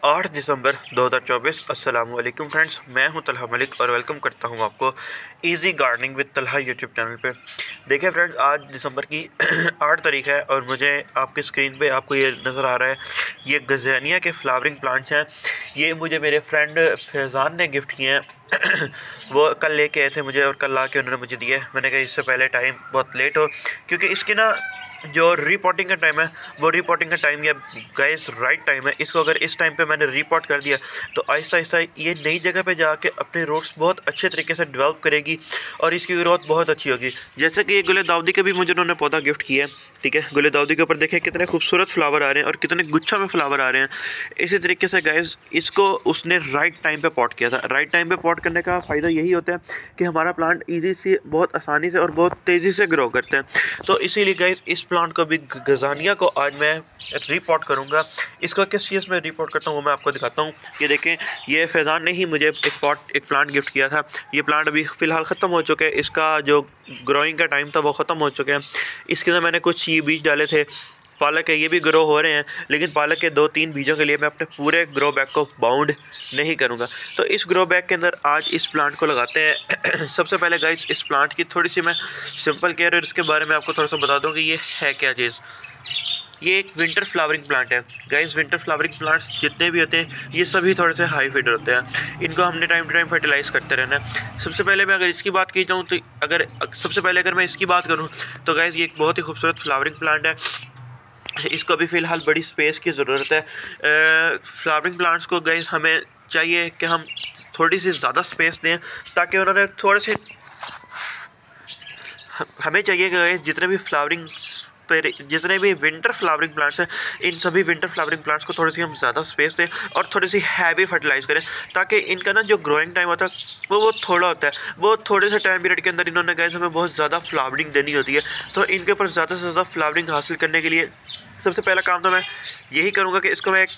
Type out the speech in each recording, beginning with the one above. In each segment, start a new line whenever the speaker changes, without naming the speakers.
8 दिसंबर 2024। अस्सलाम वालेकुम फ्रेंड्स, मैं हूं तलहा मलिक और वेलकम करता हूं आपको easy gardening with Talha YouTube channel पे। देखिए फ्रेंड्स, आज दिसंबर की 8 तारीख है और मुझे आपकी स्क्रीन पे आपको ये नज़र आ रहा है, ये गज़ेनिया के फ्लावरिंग प्लांट्स हैं। ये मुझे मेरे फ्रेंड फैज़ान ने गिफ्ट किए हैं। वो कल लेके आए थे मुझे और कल ला के उन्होंने मुझे दिए। मैंने कहा इससे पहले टाइम बहुत लेट हो, क्योंकि इसकी ना जो रीपॉटिंग का टाइम है वो रीपॉटिंग का टाइम या गाइस राइट टाइम है। इसको अगर इस टाइम पे मैंने रीपॉट कर दिया तो आहिस्ता आहिस्ता ये नई जगह पे जाके अपने रूट्स बहुत अच्छे तरीके से डेवलप करेगी और इसकी ग्रोथ बहुत अच्छी होगी। जैसे कि ये गुले दाऊदी के भी मुझे उन्होंने पौधा गिफ्ट किया है, ठीक है। गुले दाऊदी के ऊपर देखें कितने खूबसूरत फ्लावर आ रहे हैं और कितने गुच्छा में फ्लावर आ रहे हैं। इसी तरीके से गाइस इसको उसने राइट टाइम पे पॉट किया था। राइट टाइम पे पॉट करने का फ़ायदा यही होता है कि हमारा प्लांट ईजी से बहुत आसानी से और बहुत तेज़ी से ग्रो करते हैं। तो इसीलिए गाइस इस प्लांट को भी गज़ानिया को आज मैं रीपॉट करूंगा। इसको किस चीज़ में रीपॉट करता हूँ वो मैं आपको दिखाता हूँ। ये देखें, ये फैज़ान ने ही मुझे एक प्लांट गिफ्ट किया था। ये प्लांट अभी फ़िलहाल ख़त्म हो चुके हैं, इसका जो ग्रोइंग का टाइम था वो ख़त्म हो चुके हैं। इसके अंदर मैंने कुछ ये बीज डाले थे। पालक है, ये भी ग्रो हो रहे हैं, लेकिन पालक के 2-3 बीजों के लिए मैं अपने पूरे ग्रो बैग को बाउंड नहीं करूँगा। तो इस ग्रो बैग के अंदर आज इस प्लांट को लगाते हैं। सबसे पहले गाइस इस प्लांट की थोड़ी सी मैं सिंपल केयर और इसके बारे में आपको थोड़ा सा बता दूँ कि ये है क्या चीज़। ये एक विंटर फ्लावरिंग प्लांट है गाइस। विंटर फ्लावरिंग प्लांट्स जितने भी होते हैं ये सभी थोड़े से हाई फीडर होते हैं। इनको हमने टाइम टू टाइम फर्टिलाइज करते रहना है। सबसे पहले मैं अगर इसकी बात की जाऊँ तो अगर मैं इसकी बात करूँ तो गाइस ये एक बहुत ही खूबसूरत फ्लावरिंग प्लांट है। इसको अभी फ़िलहाल बड़ी स्पेस की ज़रूरत है। फ्लावरिंग प्लांट्स को गाइस हमें चाहिए कि हम थोड़ी सी ज़्यादा स्पेस दें, ताकि उन्होंने थोड़े से हमें चाहिए कि जितने भी विंटर फ्लावरिंग प्लांट्स हैं, इन सभी विंटर फ्लावरिंग प्लांट्स को थोड़ी सी हम ज़्यादा स्पेस दें और थोड़ी सी हैवी फर्टिलाइज करें, ताकि इनका ना जो ग्रोइंग टाइम होता है वो थोड़ा होता है। वो थोड़े से टाइम पीरियड के अंदर इन्होंने गाइस हमें बहुत ज़्यादा फ्लावरिंग देनी होती है। तो इनके ऊपर ज़्यादा से ज़्यादा फ्लावरिंग हासिल करने के लिए सबसे पहला काम तो मैं यही करूँगा कि इसको मैं एक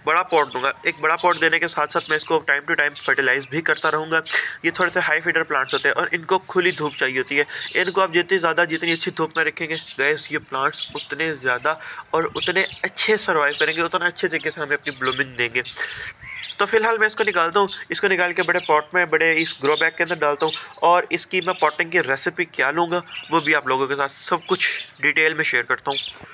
बड़ा पॉट दूंगा। एक बड़ा पॉट देने के साथ साथ मैं इसको टाइम टू टाइम फर्टिलाइज भी करता रहूँगा। ये थोड़े से हाई फीडर प्लांट्स होते हैं और इनको खुली धूप चाहिए होती है। इनको आप जितनी अच्छी धूप में रखेंगे गैस, ये प्लांट्स उतने ज़्यादा और उतने अच्छे सर्वाइव करेंगे, उतना अच्छे तरीके से हमें अपनी ब्लूमिंग देंगे। तो फिलहाल मैं इसको निकालता हूँ। इसको निकाल के बड़े पॉट में, बड़े इस ग्रो बैग के अंदर डालता हूँ और इसकी मैं पॉटिंग की रेसिपी क्या लूँगा वो भी आप लोगों के साथ सब कुछ डिटेल में शेयर करता हूँ।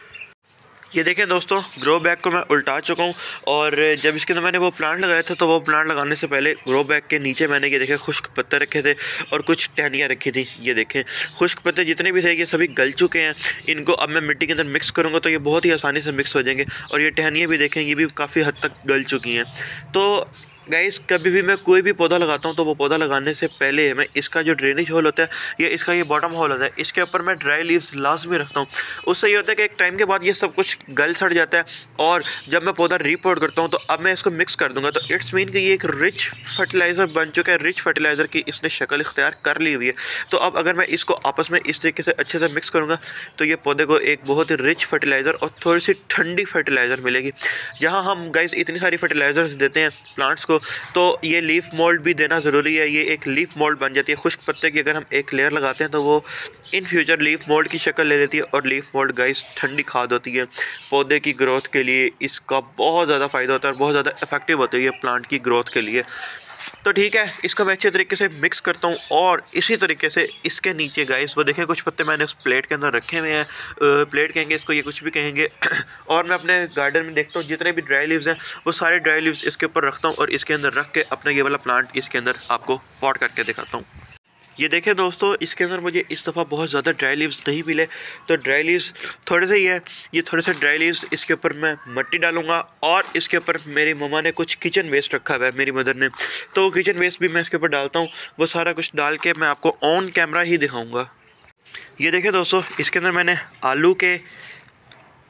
ये देखें दोस्तों, ग्रो बैग को मैं उल्टा चुका हूँ और जब इसके अंदर मैंने वो प्लांट लगाया था तो वो प्लांट लगाने से पहले ग्रो बैग के नीचे मैंने ये देखें खुश्क पत्ते रखे थे और कुछ टहनियाँ रखी थी। ये देखें खुश्क पत्ते जितने भी थे ये सभी गल चुके हैं। इनको अब मैं मिट्टी के अंदर मिक्स करूँगा तो ये बहुत ही आसानी से मिक्स हो जाएंगे। और ये टहनियाँ भी देखें, ये भी काफ़ी हद तक गल चुकी हैं। तो गाइस कभी भी मैं कोई भी पौधा लगाता हूँ तो वो पौधा लगाने से पहले मैं इसका जो ड्रेनेज होल होता है या इसका ये बॉटम होल होता है, इसके ऊपर मैं ड्राई लीव्स लाजमी रखता हूँ। उससे ये होता है कि एक टाइम के बाद ये सब कुछ गल सड़ जाता है और जब मैं पौधा रीपोर्ट करता हूँ तो अब मैं इसको मिक्स कर दूंगा। तो इट्स मीन कि ये एक रिच फर्टिलाइज़र बन चुका है, रिच फर्टिलाइज़र की इसने शक्ल इख्तियार कर ली हुई है। तो अब अगर मैं इसको आपस में इस तरीके से अच्छे से मिक्स करूँगा तो ये पौधे को एक बहुत ही रिच फर्टिलाइज़र और थोड़ी सी ठंडी फर्टिलाइज़र मिलेगी। जहाँ हम गाइस इतनी सारी फर्टिलाइज़र्स देते हैं प्लांट्स को तो ये लीफ मोल्ड भी देना ज़रूरी है। ये एक लीफ मोल्ड बन जाती है। खुश्क पत्ते की अगर हम एक लेयर लगाते हैं तो वो इन फ्यूचर लीफ मोल्ड की शक्ल ले लेती है और लीफ मोल्ड गाइस ठंडी खाद होती है। पौधे की ग्रोथ के लिए इसका बहुत ज़्यादा फ़ायदा होता है और बहुत ज़्यादा इफेक्टिव होती है ये प्लांट की ग्रोथ के लिए। तो ठीक है, इसको मैं अच्छे तरीके से मिक्स करता हूँ और इसी तरीके से इसके नीचे गाइस वो देखें कुछ पत्ते मैंने उस प्लेट के अंदर रखे हुए हैं। प्लेट कहेंगे इसको, ये कुछ भी कहेंगे। और मैं अपने गार्डन में देखता हूँ जितने भी ड्राई लीव्स हैं वो सारे ड्राई लीव्स इसके ऊपर रखता हूँ और इसके अंदर रख के अपना ये वाला प्लांट इसके अंदर आपको पॉट करके दिखाता हूँ। ये देखें दोस्तों, इसके अंदर मुझे इस दफ़ा बहुत ज़्यादा ड्राई लीव्स नहीं मिले, तो ड्राई लीव्स थोड़े से ही है। ये थोड़े से ड्राई लीव्स इसके ऊपर मैं मिट्टी डालूंगा और इसके ऊपर मेरी मम्मा ने कुछ किचन वेस्ट रखा हुआ है, मेरी मदर ने, तो किचन वेस्ट भी मैं इसके ऊपर डालता हूँ। वो सारा कुछ डाल के मैं आपको ऑन कैमरा ही दिखाऊँगा। ये देखें दोस्तों, इसके अंदर मैंने आलू के,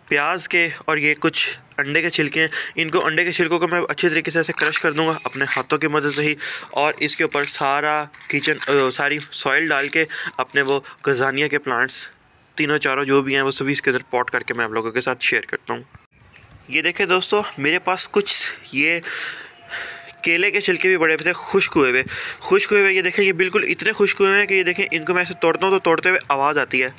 प्याज के और ये कुछ अंडे के छिलके हैं। इनको अंडे के छिलकों को मैं अच्छे तरीके से ऐसे क्रश कर दूंगा अपने हाथों की मदद से ही और इसके ऊपर सारी सॉइल डाल के अपने वो गज़ानिया के प्लांट्स तीनों चारों जो भी हैं वो सभी इसके अंदर पॉट करके मैं आप लोगों के साथ शेयर करता हूँ। ये देखें दोस्तों, मेरे पास कुछ ये केले के छिलके भी बड़े थे खुश्क हुए। ये देखें, ये बिल्कुल इतने खुश्क हुए हैं कि ये देखें इनको मैं ऐसे तोड़ता हूँ तो तोड़ते हुए आवाज़ आती है।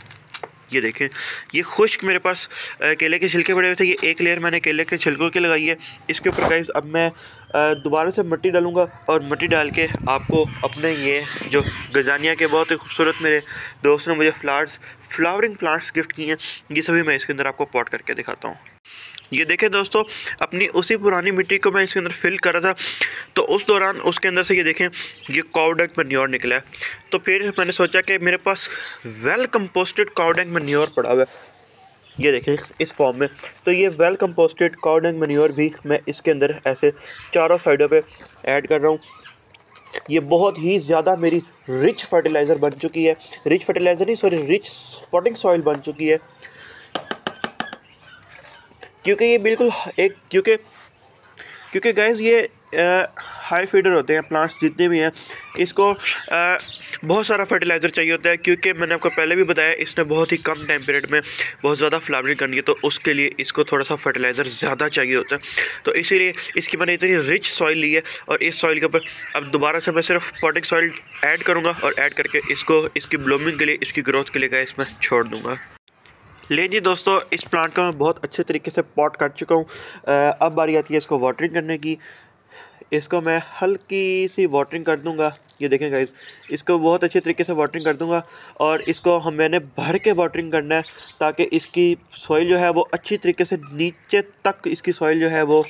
ये देखें, ये खुश्क मेरे पास केले के छिलके पड़े हुए थे। ये एक लेयर मैंने केले के छिलकों की लगाई है। इसके ऊपर गाइस अब मैं दोबारा से मिट्टी डालूंगा और मिट्टी डाल के आपको अपने ये जो गजानिया के बहुत ही खूबसूरत मेरे दोस्त ने मुझे फ्लावरिंग प्लांट्स गिफ्ट किए हैं, ये सभी मैं इसके अंदर आपको पॉट करके दिखाता हूँ। ये देखें दोस्तों, अपनी उसी पुरानी मिट्टी को मैं इसके अंदर फिल कर रहा था, तो उस दौरान उसके अंदर से ये देखें ये काउ डंग मैन्योर निकला है। तो फिर मैंने सोचा कि मेरे पास वेल कंपोस्टेड काउ डंग मैन्योर पड़ा हुआ है, ये देखें इस फॉर्म में। तो ये वेल कंपोस्टेड काउ डंग मैन्योर भी मैं इसके अंदर ऐसे चारों साइडों पे ऐड कर रहा हूँ। ये बहुत ही ज़्यादा मेरी रिच फर्टिलाइज़र बन चुकी है, रिच फर्टिलाइज़र नहीं सॉरी रिच स्पॉटिंग सॉइल बन चुकी है, क्योंकि ये बिल्कुल एक क्योंकि गाइस ये हाई फीडर होते हैं प्लांट्स जितने भी हैं, इसको बहुत सारा फर्टिलाइज़र चाहिए होता है, क्योंकि मैंने आपको पहले भी बताया इसने बहुत ही कम टाइम पीरियड में बहुत ज़्यादा फ्लावरिंग करनी है, तो उसके लिए इसको थोड़ा सा फर्टिलाइज़र ज़्यादा चाहिए होता है। तो इसीलिए इसकी मैंने इतनी रिच सॉइल ली है और इस सॉइल के ऊपर अब दोबारा से मैं सिर्फ पॉटिंग सॉइल ऐड करूँगा और ऐड करके इसको इसकी ब्लूमिंग के लिए, इसकी ग्रोथ के लिए गाइस मैं छोड़ दूँगा। ले जी दोस्तों, इस प्लांट का मैं बहुत अच्छे तरीके से पॉट कर चुका हूँ। अब बारी आती है इसको वाटरिंग करने की। इसको मैं हल्की सी वाटरिंग कर दूंगा, ये देखें गाइस, इसको बहुत अच्छे तरीके से वाटरिंग कर दूंगा और इसको मैंने भर के वाटरिंग करना है, ताकि इसकी सॉइल जो है वो अच्छी तरीके से नीचे तक इसकी सॉइल जो है वो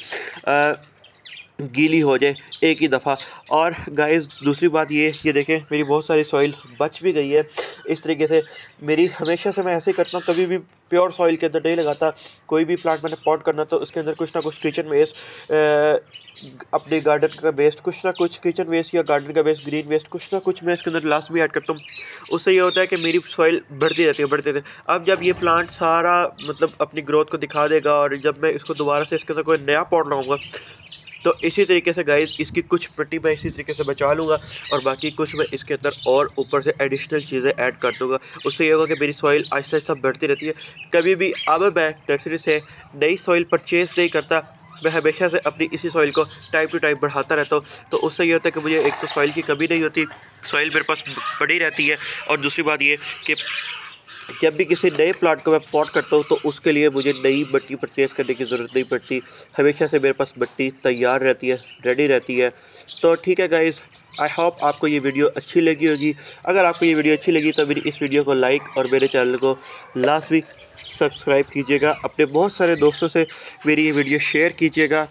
गीली हो जाए एक ही दफ़ा। और गाइस दूसरी बात ये देखें मेरी बहुत सारी सॉइल बच भी गई है। इस तरीके से मेरी हमेशा से मैं ऐसे ही करता हूँ, कभी भी प्योर सॉइल के अंदर नहीं लगाता। कोई भी प्लांट मैंने पॉट करना तो उसके अंदर कुछ ना कुछ किचन वेस्ट, अपने गार्डन का वेस्ट, कुछ ना कुछ किचन वेस्ट या गार्डन का वेस्ट, ग्रीन वेस्ट, कुछ ना कुछ मैं इसके अंदर लास्ट में ऐड करता हूँ। उससे ये होता है कि मेरी सॉइल बढ़ती रहती है। अब जब ये प्लांट सारा मतलब अपनी ग्रोथ को दिखा देगा और जब मैं इसको दोबारा से इसके अंदर कोई नया पॉट लगाऊंगा, तो इसी तरीके से गाइस इसकी कुछ मिट्टी मैं इसी तरीके से बचा लूँगा और बाकी कुछ मैं इसके अंदर और ऊपर से एडिशनल चीज़ें ऐड कर दूँगा। उससे ये होगा कि मेरी सॉइल आहिस्ता आहिस्ता बढ़ती रहती है। कभी भी अब मैं नर्सरी से नई सॉइल परचेज़ नहीं करता, मैं हमेशा से अपनी इसी सॉइल को टाइम टू टाइम बढ़ाता रहता हूँ। तो उससे ये होता है कि मुझे एक तो सॉइल की कमी नहीं होती, सॉइल मेरे पास पड़ी रहती है, और दूसरी बात ये कि जब भी किसी नए प्लांट को मैं पॉट करता हूँ तो उसके लिए मुझे नई मिट्टी परचेज़ करने की ज़रूरत नहीं पड़ती। हमेशा से मेरे पास मिट्टी तैयार रहती है, रेडी रहती है। तो ठीक है गाइस, आई होप आपको ये वीडियो अच्छी लगी होगी। अगर आपको ये वीडियो अच्छी लगी तो मेरी इस वीडियो को लाइक और मेरे चैनल को लाजमी सब्सक्राइब कीजिएगा। अपने बहुत सारे दोस्तों से मेरी ये वीडियो शेयर कीजिएगा।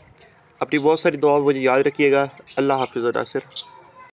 अपनी बहुत सारी दुआ मुझे याद रखिएगा। अल्लाह हाफ़िज़ नासिर।